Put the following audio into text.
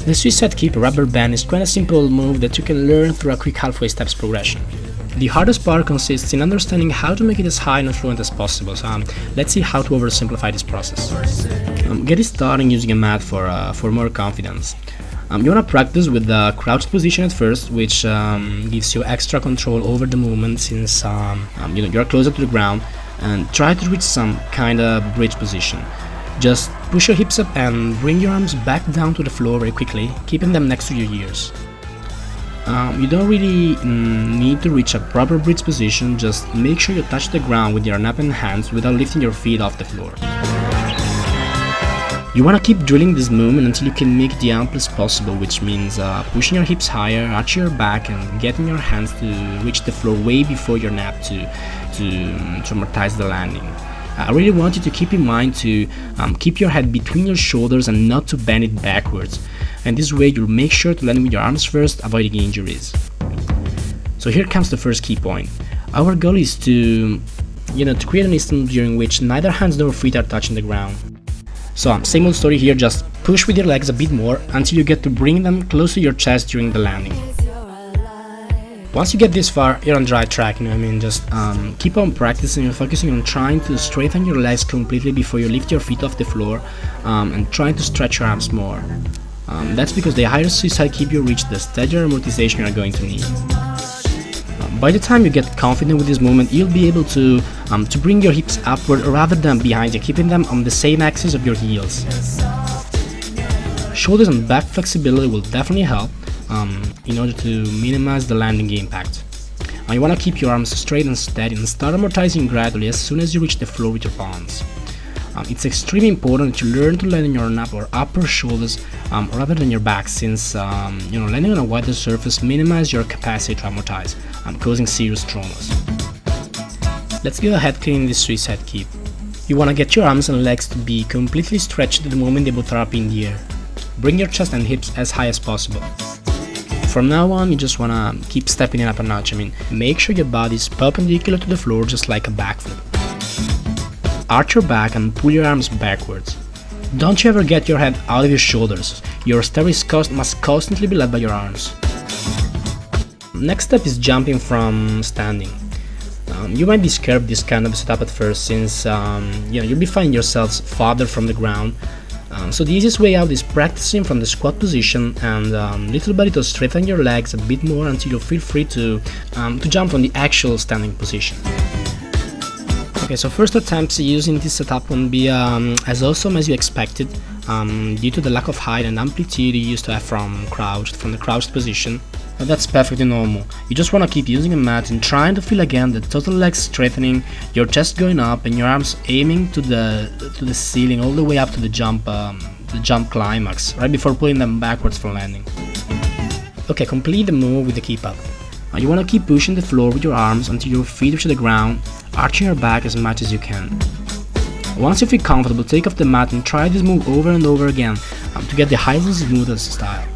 The suicide kick Rubberband is quite a simple move that you can learn through a quick halfway steps progression. The hardest part consists in understanding how to make it as high and fluent as possible, so let's see how to oversimplify this process. Get started using a mat for more confidence. You want to practice with the crouched position at first, which gives you extra control over the movement since you're closer to the ground, and try to reach some kind of bridge position. Just push your hips up and bring your arms back down to the floor very quickly, keeping them next to your ears. You don't really need to reach a proper bridge position, just make sure you touch the ground with your napping hands without lifting your feet off the floor. You want to keep drilling this movement until you can make it the amplest possible, which means pushing your hips higher, arching your back, and getting your hands to reach the floor way before your nap to amortize the landing. I really want you to keep in mind to keep your head between your shoulders and not to bend it backwards. And this way you'll make sure to land with your arms first, avoiding injuries. So here comes the first key point. Our goal is to create an instant during which neither hands nor feet are touching the ground. So same old story here, just push with your legs a bit more until you get to bring them close to your chest during the landing. Once you get this far, you're on the right track, just keep on practicing and focusing on trying to straighten your legs completely before you lift your feet off the floor, and trying to stretch your arms more. That's because the higher suicide kick you reach, the steadier amortization you are going to need. By the time you get confident with this movement, you'll be able to bring your hips upward rather than behind you, keeping them on the same axis of your heels. Shoulders and back flexibility will definitely help in order to minimize the landing impact. You want to keep your arms straight and steady and start amortizing gradually as soon as you reach the floor with your palms. It's extremely important that you learn to land on your nap or upper shoulders rather than your back, since landing on a wider surface minimizes your capacity to amortize, causing serious traumas. Let's go ahead cleaning this suicide kick. You want to get your arms and legs to be completely stretched the moment they both are up in the air. Bring your chest and hips as high as possible. From now on, you just want to keep stepping it up a notch. Make sure your body is perpendicular to the floor, just like a backflip. Arch your back and pull your arms backwards. Don't you ever get your head out of your shoulders. Your step must constantly be led by your arms. Next step is jumping from standing. You might be scared of this kind of setup at first, since you'll be finding yourselves farther from the ground. So the easiest way out is practicing from the squat position and little by little straighten your legs a bit more until you feel free to jump from the actual standing position. Okay, so first attempts using this setup won't be as awesome as you expected due to the lack of height and amplitude you used to have from the crouched position. But that's perfectly normal. You just want to keep using a mat and trying to feel again the total leg straightening, your chest going up and your arms aiming to the ceiling all the way up to the jump climax, right before pulling them backwards for landing. Okay, complete the move with the keep up. You want to keep pushing the floor with your arms until your feet reach the ground, arching your back as much as you can. Once you feel comfortable, take off the mat and try this move over and over again to get the highest and smoothest style.